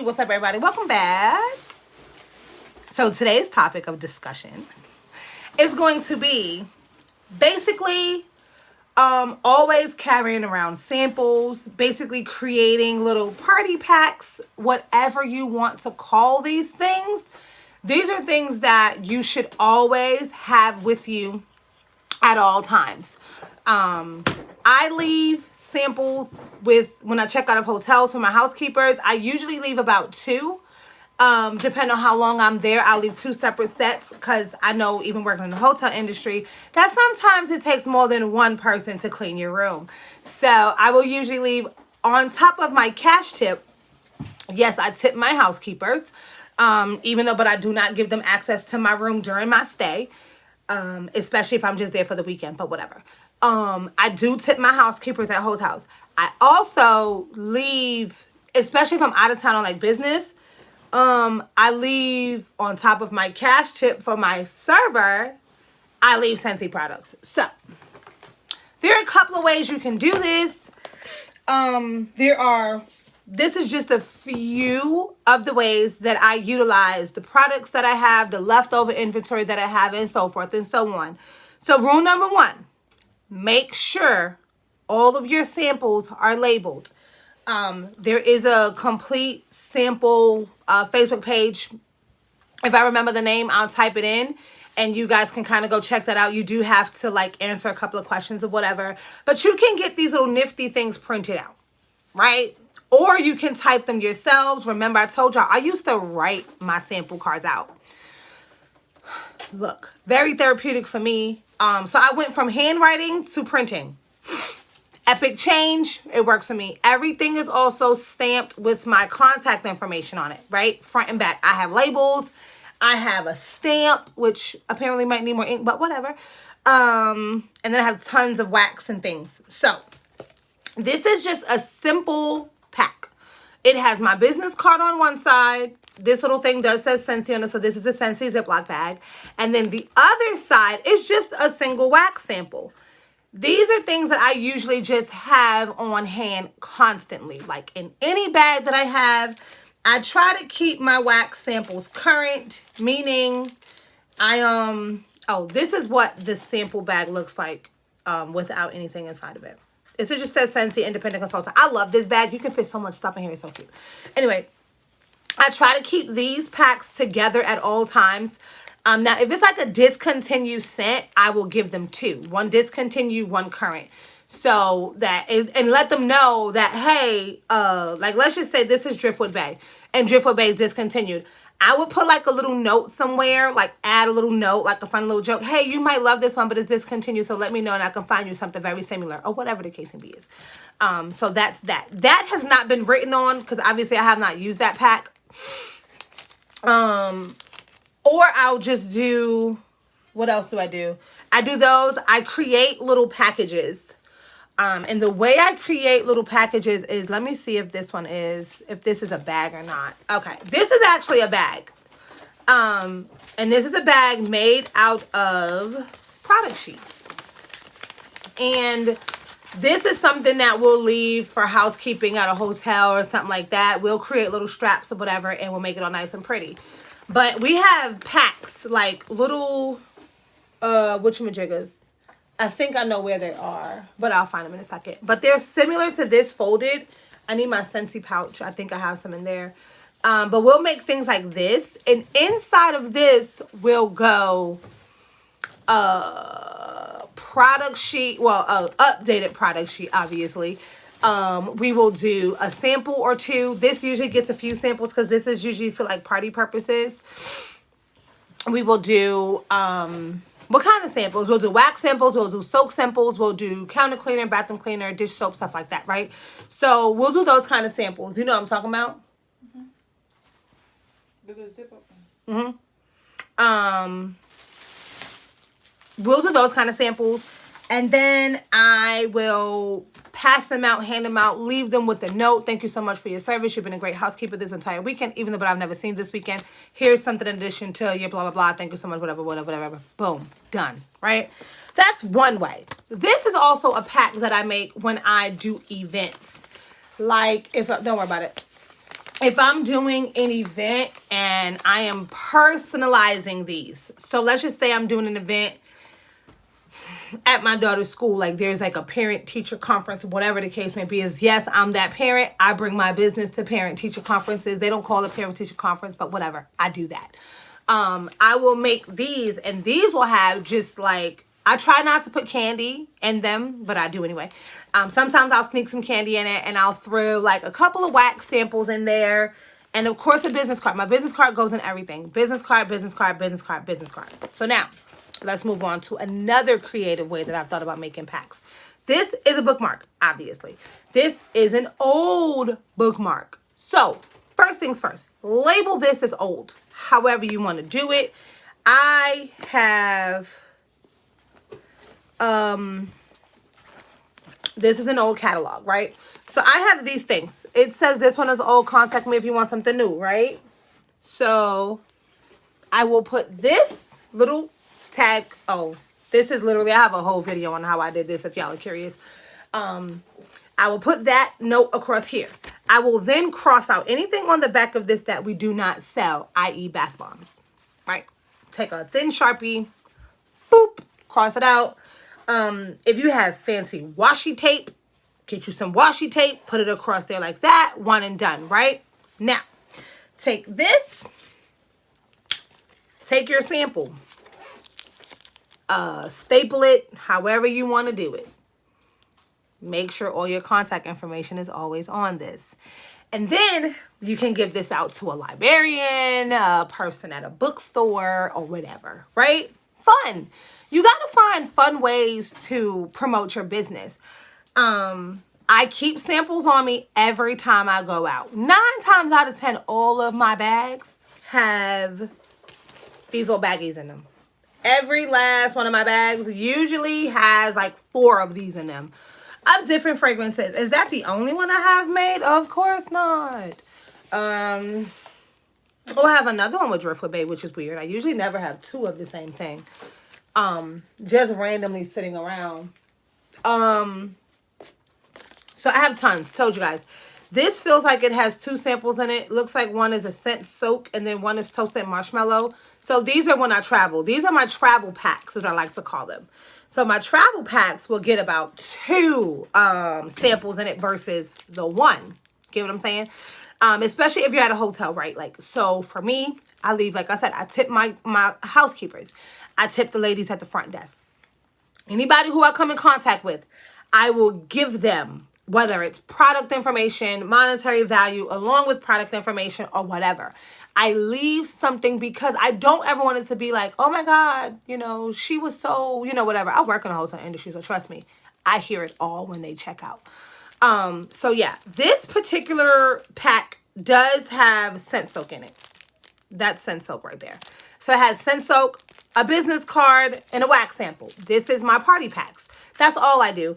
what's up, everybody? Welcome back. So today's topic of discussion is going to be basically always carrying around samples, basically creating little party packs, whatever you want to call these things. These are things that you should always have with you at all times. I leave samples when I check out of hotels for my housekeepers. I usually leave about 2. Depending on how long I'm there, I'll leave 2 separate sets because I know, even working in the hotel industry, that sometimes it takes more than one person to clean your room. So I will usually leave on top of my cash tip. Yes, I tip my housekeepers, but I do not give them access to my room during my stay, especially if I'm just there for the weekend, but whatever. I do tip my housekeepers at hotels. I also leave, especially if I'm out of town on like business, I leave on top of my cash tip for my server, I leave Scentsy products. So there are a couple of ways you can do this. This is just a few of the ways that I utilize the products that I have, the leftover inventory that I have, and so forth and so on. So rule number 1, make sure all of your samples are labeled. There is a complete sample Facebook page. If I remember the name, I'll type it in and you guys can kind of go check that out. You do have to like answer a couple of questions or whatever, but you can get these little nifty things printed out, right? Or you can type them yourselves. Remember, I told y'all I used to write my sample cards out. Look, very therapeutic for me. So I went from handwriting to printing. Epic change. It works for me. Everything is also stamped with my contact information on it, right? Front and back. I have labels. I have a stamp, which apparently might need more ink, but whatever. And then I have tons of wax and things. So this is just a simple pack. It has my business card on one side. This little thing does say Scentsy on it, so this is a Scentsy Ziploc bag. And then the other side is just a single wax sample. These are things that I usually just have on hand constantly. Like in any bag that I have, I try to keep my wax samples current, meaning this is what the sample bag looks like without anything inside of it. It just says Scentsy Independent Consultant. I love this bag. You can fit so much stuff in here. It's so cute. Anyway, I try to keep these packs together at all times. Now, if it's like a discontinued scent, I will give them 2. 1 discontinued, 1 current. So that and let them know that, hey, like let's just say this is Driftwood Bay and Driftwood Bay is discontinued. I would put like a little note somewhere, like add a little note, like a fun little joke. Hey, you might love this one, but it's discontinued, so let me know and I can find you something very similar or whatever the case may be is. So that's that. That has not been written on because obviously I have not used that pack. Or I'll just do, what else do? I do those. I create little packages. And the way I create little packages is, let me see if this is a bag or not. Okay, this is actually a bag. And this is a bag made out of product sheets. And this is something that we'll leave for housekeeping at a hotel or something like that. We'll create little straps or whatever and we'll make it all nice and pretty. But we have packs, like little, whatchamajiggers. I think I know where they are, but I'll find them in a second. But they're similar to this folded. I need my Scentsy pouch. I think I have some in there. But we'll make things like this. And inside of this will go product sheet. Well, updated product sheet, obviously. We will do a sample or 2. This usually gets a few samples because this is usually for like party purposes. We will do... what kind of samples? We'll do wax samples, we'll do soap samples, we'll do counter cleaner, bathroom cleaner, dish soap, stuff like that, right? So we'll do those kind of samples. You know what I'm talking about? Mm-hmm. We'll do those kind of samples. And then I will pass them out, hand them out, leave them with a note. Thank you so much for your service. You've been a great housekeeper this entire weekend, even though I've never seen this weekend. Here's something in addition to your blah, blah, blah. Thank you so much, whatever. Boom, done, right? That's one way. This is also a pack that I make when I do events. Like, don't worry about it. if I'm doing an event and I am personalizing these, so let's just say I'm doing an event at my daughter's school, like there's like a parent teacher conference, whatever the case may be, is yes, I'm that parent. I bring my business to parent teacher conferences. They don't call it parent teacher conference, but whatever, I do that. I will make these, and these will have just like, I try not to put candy in them, but I do anyway. Sometimes I'll sneak some candy in it, and I'll throw like a couple of wax samples in there. And of course a business card. My business card goes in everything. Business card, business card, business card, business card. So now, let's move on to another creative way that I've thought about making packs. This is a bookmark, obviously. This is an old bookmark. So, first things first, label this as old, however you want to do it. I have, this is an old catalog, right? So I have these things. It says this one is old, contact me if you want something new, right? So I will put this little tag. Oh, this is literally, I have a whole video on how I did this if y'all are curious. I will put that note across here. I will then cross out anything on the back of this that we do not sell, i.e. bath bombs, right? Take a thin Sharpie, boop, cross it out. If you have fancy washi tape, get you some washi tape, put it across there like that, one and done, right? Now, take this, take your sample, staple it however you want to do it. Make sure all your contact information is always on this. And then you can give this out to a librarian, a person at a bookstore, or whatever, right? Fun. You got to find fun ways to promote your business. I keep samples on me every time I go out. 9 times out of 10, all of my bags have these little baggies in them. Every last one of my bags usually has like 4 of these in them. Of different fragrances. Is that the only one I have made? Of course not. I have another one with Driftwood Bay, which is weird. I usually never have 2 of the same thing. Just randomly sitting around. So I have tons. Told you guys. This feels like it has 2 samples in it. Looks like one is a scent soak and then one is toasted marshmallow. So these are when I travel. These are my travel packs, as I like to call them. So my travel packs will get about 2 samples in it versus the 1. Get what I'm saying? Especially if you're at a hotel, right? Like, so for me, I leave, like I said, I tip my housekeepers. I tip the ladies at the front desk. Anybody who I come in contact with, I will give them, whether it's product information, monetary value, along with product information or whatever. I leave something because I don't ever want it to be like, oh my God, you know, she was so, you know, whatever. I work in the hotel industry, so trust me, I hear it all when they check out. So yeah, this particular pack does have scent soak in it. That's scent soak right there. So it has scent soak, a business card, and a wax sample. This is my party packs. That's all I do.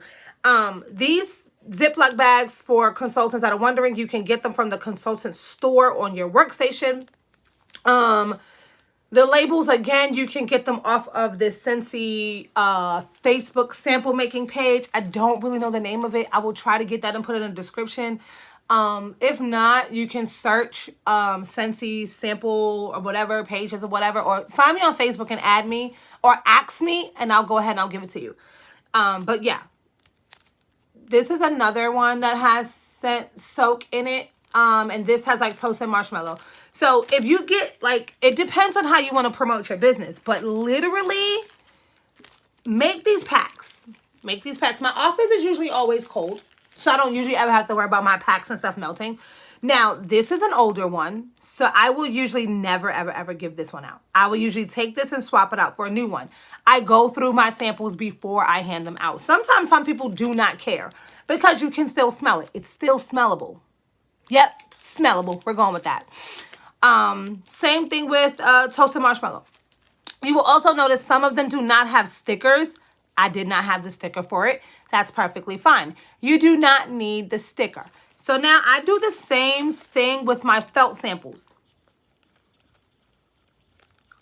These Ziploc bags for consultants that are wondering, you can get them from the consultant store on your workstation. The labels, again, you can get them off of the Scentsy Facebook sample making page. I don't really know the name of it. I will try to get that and put it in the description. If not, you can search Scentsy sample or whatever, pages or whatever, or find me on Facebook and add me or ask me and I'll go ahead and I'll give it to you. But yeah, this is another one that has scent soak in it. And this has like toasted marshmallow. So if you get like, it depends on how you want to promote your business, but literally make these packs. Make these packs. My office is usually always cold, so I don't usually ever have to worry about my packs and stuff melting. Now, this is an older one, so I will usually never, ever, ever give this one out. I will usually take this and swap it out for a new one. I go through my samples before I hand them out. Sometimes some people do not care because you can still smell it. It's still smellable. Yep, smellable. We're going with that. Same thing with toasted marshmallow. You will also notice some of them do not have stickers. I did not have the sticker for it. That's perfectly fine. You do not need the sticker. So now I do the same thing with my felt samples.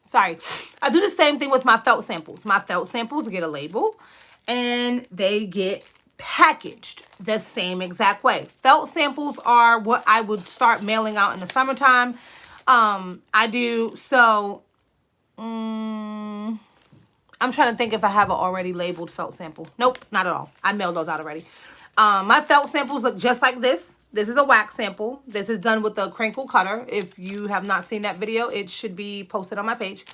Sorry. I do the same thing with my felt samples. My felt samples get a label and they get packaged the same exact way. Felt samples are what I would start mailing out in the summertime. I do, so, I'm trying to think if I have an already labeled felt sample. Nope, not at all. I mailed those out already. My felt samples look just like this. This is a wax sample. This is done with the crinkle cutter. If you have not seen that video, it should be posted on my page.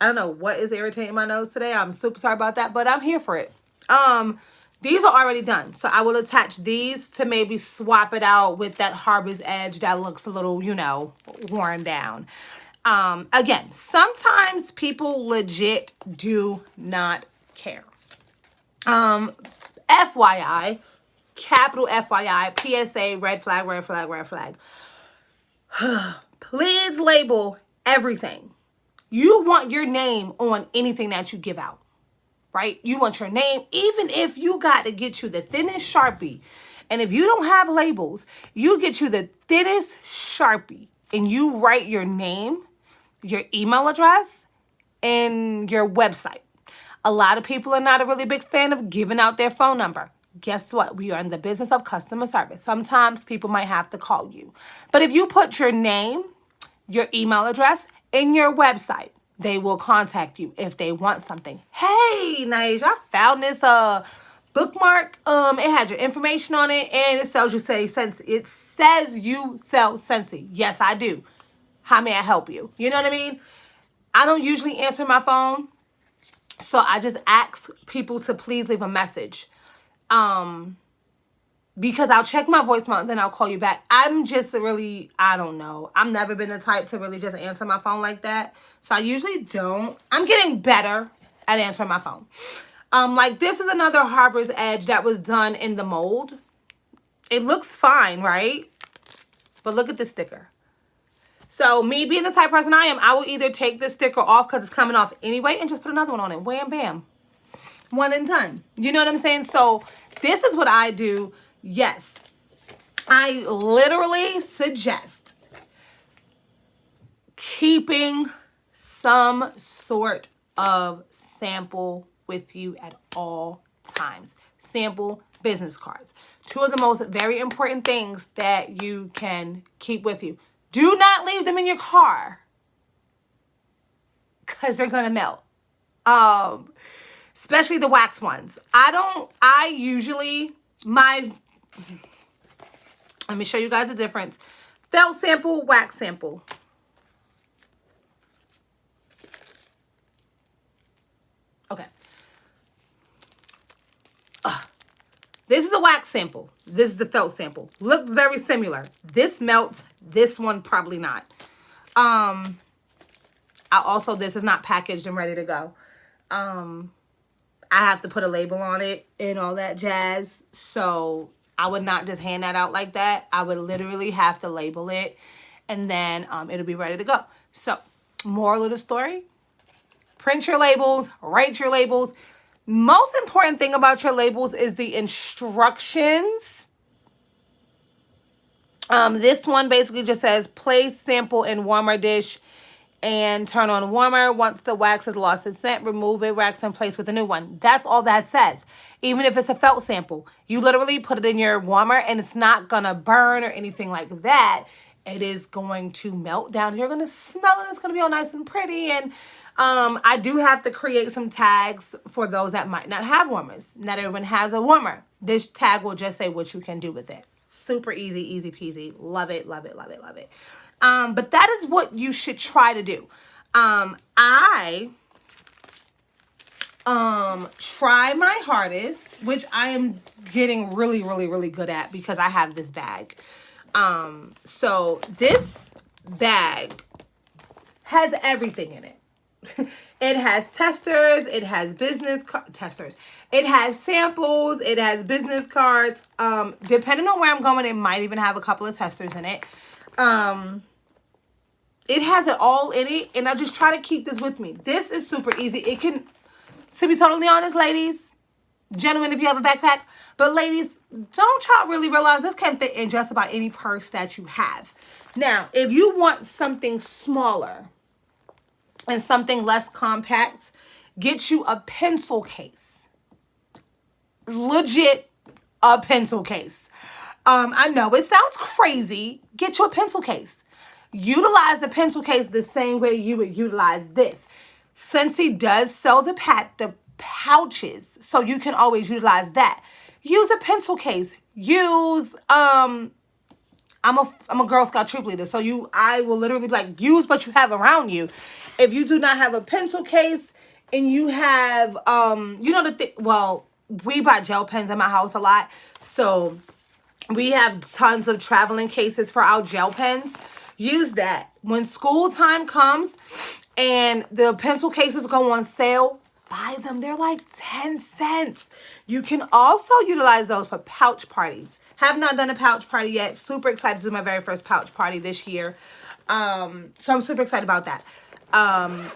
I don't know what is irritating my nose today. I'm super sorry about that, but I'm here for it. These are already done. So I will attach these to maybe swap it out with that Harbor's Edge that looks a little, you know, worn down. Again, sometimes people legit do not care. FYI, capital FYI, PSA, red flag, red flag, red flag. Please label everything. You want your name on anything that you give out, right? You want your name, even if you got to get you the thinnest Sharpie. And if you don't have labels, you get you the thinnest Sharpie and you write your name, your email address, and your website. A lot of people are not a really big fan of giving out their phone number. Guess what? We are in the business of customer service. Sometimes people might have to call you. But if you put your name, your email address, and your website, they will contact you if they want something. Hey, Naija, I found this bookmark. It had your information on it, and it says you say Scentsy. It says you sell Scentsy. Yes, I do. How may I help you? You know what I mean? I don't usually answer my phone. So I just ask people to please leave a message. Because I'll check my voicemail and then I'll call you back. I'm just really, I don't know. I've never been the type to really just answer my phone like that. So I usually don't. I'm getting better at answering my phone. Like this is another Harbor's Edge that was done in the mold. It looks fine, right? But look at the sticker. So me being the type of person I am, I will either take this sticker off because it's coming off anyway and just put another one on it. Wham, bam. One and done. You know what I'm saying? So this is what I do. Yes, I literally suggest keeping some sort of sample with you at all times. Sample business cards. Two of the most very important things that you can keep with you. Do not leave them in your car because they're going to melt. Especially the wax ones. Let me show you guys the difference. Felt sample, wax sample. Okay. This is a wax sample. This is the felt sample. Looks very similar. This melts. This one probably not. This is not packaged and ready to go. I have to put a label on it and all that jazz. So I would not just hand that out like that. I would literally have to label it and then it'll be ready to go. So moral of the story, print your labels, write your labels. Most important thing about your labels is the instructions. This one basically just says place sample in warmer dish and turn on warmer. Once the wax has lost its scent, remove it, wax and place with a new one. That's all that says. Even if it's a felt sample, you literally put it in your warmer and it's not gonna burn or anything like that. It is going to melt down. You're gonna smell it. It's gonna be all nice and pretty. And I do have to create some tags for those that might not have warmers. Not everyone has a warmer. This tag will just say what you can do with it. Super easy, easy peasy. Love it, love it, love it, love it. But that is what you should try to do. I try my hardest, which I am getting really, really, really good at because I have this bag. So this bag has everything in it. It has testers, it has testers, it has samples, it has business cards. Depending on where I'm going, it might even have a couple of testers in it. It has it all in it, and I just try to keep this with me. This is super easy. It can, to be totally honest, ladies, gentlemen, if you have a backpack, but ladies, don't y'all really realize this can fit in just about any purse that you have. Now, if you want something smaller and something less compact, get you a pencil case. legit a pencil case. I know it sounds crazy. Get you a pencil case. Utilize the pencil case the same way you would utilize this. Scentsy does sell the pouches, so you can always utilize that. Use a pencil case. Use I'm a Girl Scout troop leader, so I will literally like use what you have around you. If you do not have a pencil case and you have we buy gel pens in my house a lot, so we have tons of traveling cases for our gel pens. Use that. When school time comes and the pencil cases go on sale, buy them. They're like 10 cents. You can also utilize those for pouch parties. Have not done a pouch party yet. Super excited to do my very first pouch party this year. So I'm super excited about that.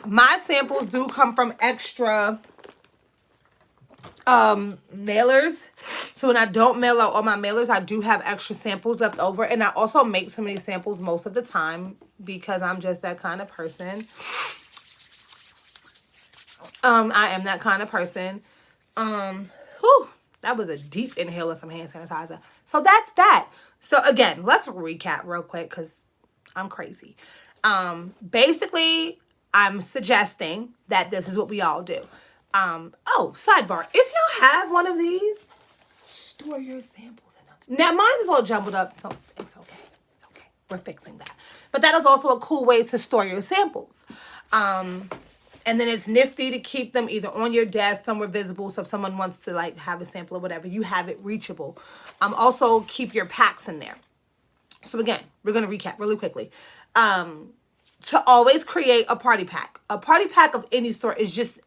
My samples do come from extra mailers. So when I don't mail out all my mailers, I do have extra samples left over. And I also make so many samples most of the time because I'm just that kind of person. I am that kind of person. That was a deep inhale of some hand sanitizer. So that's that. So again, let's recap real quick because I'm crazy. Basically, I'm suggesting that this is what we all do. Sidebar. If y'all have one of these, store your samples in them. Now, mine is all jumbled up, so it's okay. It's okay. We're fixing that. But that is also a cool way to store your samples. And then it's nifty to keep them either on your desk, somewhere visible, so if someone wants to like have a sample or whatever, you have it reachable. Also keep your packs in there. So again, we're going to recap really quickly. To always create a party pack. A party pack of any sort is just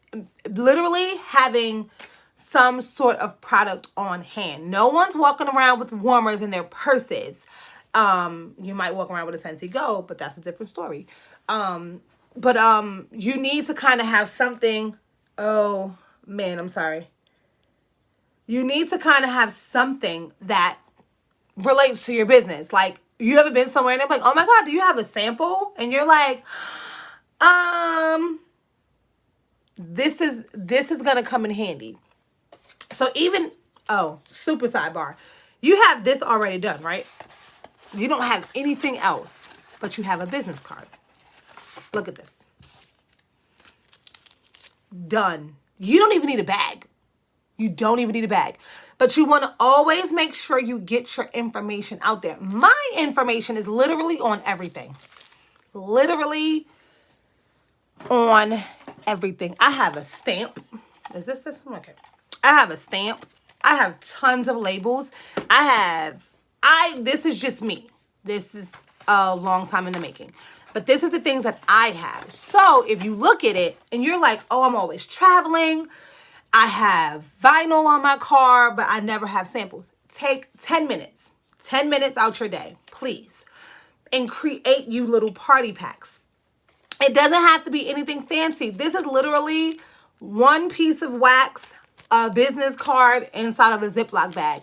literally having some sort of product on hand. No one's walking around with warmers in their purses. You might walk around with a Scentsy Go, but that's a different story. But you need to kind of have something. Oh, man, I'm sorry. You need to kind of have something that relates to your business. Like, you ever been somewhere and they're like, oh my God, do you have a sample? And you're like, this is going to come in handy. So even, super sidebar. You have this already done, right? You don't have anything else, but you have a business card. Look at this. Done. You don't even need a bag. You don't even need a bag. But you want to always make sure you get your information out there. My information is literally on everything. Literally on everything. I have a stamp. Is this one? Okay. I have a stamp. I have tons of labels. This is just me. This is a long time in the making. But this is the things that I have. So if you look at it and you're like, oh, I'm always traveling. I have vinyl on my car, but I never have samples. Take 10 minutes. 10 minutes out your day, please. And create you little party packs. It doesn't have to be anything fancy. This is literally one piece of wax, a business card inside of a Ziploc bag.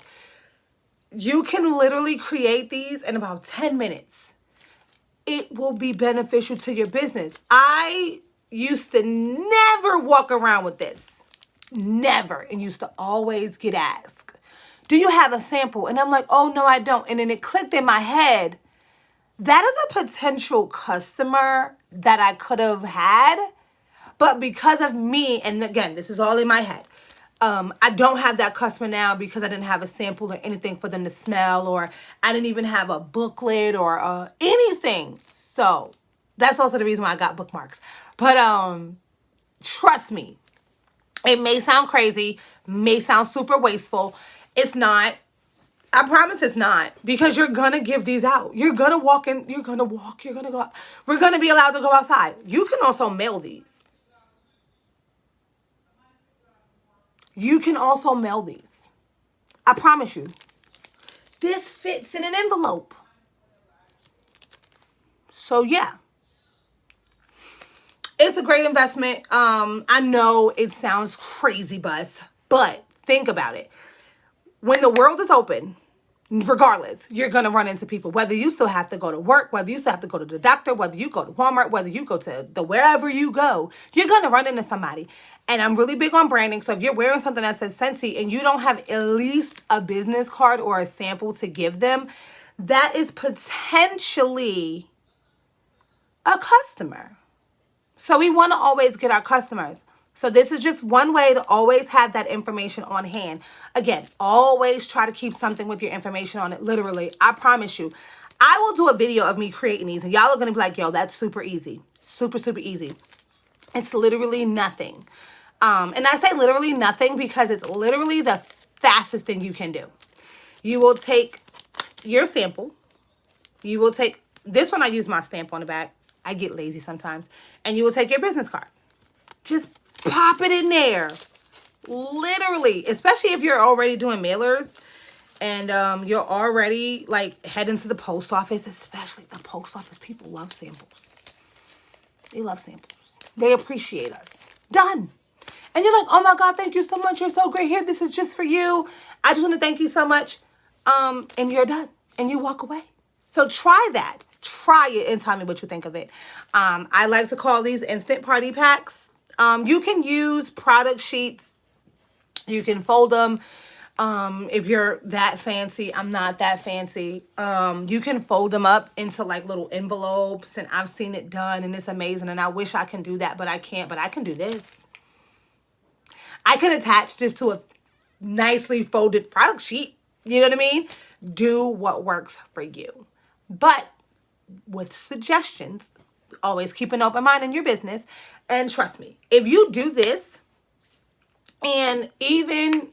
You can literally create these in about 10 minutes. It will be beneficial to your business. I used to never walk around with this. Never. And used to always get asked, do you have a sample? And I'm like, oh, no, I don't. And then it clicked in my head. That is a potential customer that I could have had. But because of me, and again, this is all in my head. I don't have that customer now because I didn't have a sample or anything for them to smell, or I didn't even have a booklet or anything. So that's also the reason why I got bookmarks. But trust me, it may sound crazy, may sound super wasteful. It's not. I promise it's not, because you're going to give these out. You're going to walk in, you're going to go out. We're going to be allowed to go outside. You can also mail these. You can also mail these. I promise you. This fits in an envelope. So yeah. It's a great investment. I know it sounds crazy, but think about it. When the world is open, regardless, you're going to run into people, whether you still have to go to work, whether you still have to go to the doctor, whether you go to Walmart, whether you go to the wherever you go, you're going to run into somebody. And I'm really big on branding. So if you're wearing something that says Scentsy and you don't have at least a business card or a sample to give them, that is potentially a customer. So we want to always get our customers. So this is just one way to always have that information on hand. Again, always try to keep something with your information on it. Literally, I promise you. I will do a video of me creating these and y'all are going to be like, yo, that's super easy. Super, super easy. It's literally nothing. And I say literally nothing because it's literally the fastest thing you can do. You will take your sample. You will take, this one I use my stamp on the back. I get lazy sometimes. And you will take your business card. Just pop it in there. Literally, especially if you're already doing mailers and you're already like heading to the post office, especially the post office. People love samples. They love samples. They appreciate us. Done. And you're like, oh my God, thank you so much. You're so great. Here, this is just for you. I just want to thank you so much. And you're done. And you walk away. So try that. Try it and tell me what you think of it. I like to call these instant party packs. You can use product sheets. You can fold them. If you're that fancy, I'm not that fancy. You can fold them up into like little envelopes, and I've seen it done and it's amazing. And I wish I can do that, but I can't. But I can do this. I can attach this to a nicely folded product sheet. You know what I mean? Do what works for you. But with suggestions, always keep an open mind in your business. And trust me, if you do this and even,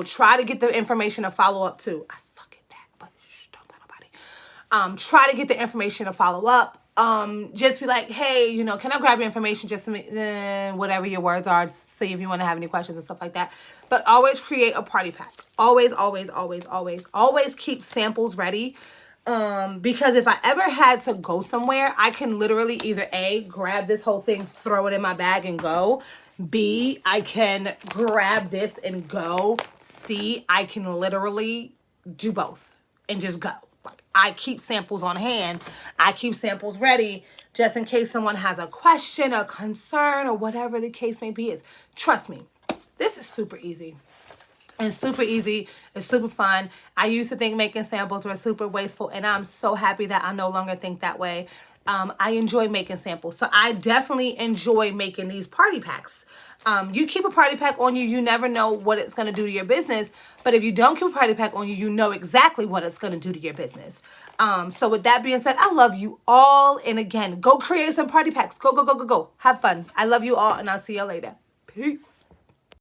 try to get the information to follow up to, I suck at that, but don't tell nobody. Try to get the information to follow up. Just be like, hey, can I grab your information just to whatever your words are, just see if you want to have any questions and stuff like that. But always create a party pack. Always, always, always, always, always keep samples ready. Because if I ever had to go somewhere, I can literally either A, grab this whole thing, throw it in my bag and go. B, I can grab this and go. C, I can literally do both and just go. Like, I keep samples on hand. I keep samples ready just in case someone has a question, a concern, or whatever the case may be. Trust me, this is super easy. It's super easy. It's super fun. I used to think making samples were super wasteful, and I'm so happy that I no longer think that way. I enjoy making samples. So I definitely enjoy making these party packs. You keep a party pack on you, you never know what it's going to do to your business. But if you don't keep a party pack on you, you know exactly what it's going to do to your business. So with that being said, I love you all. And again, go create some party packs. Go, go, go, go, go. Have fun. I love you all, and I'll see you later. Peace.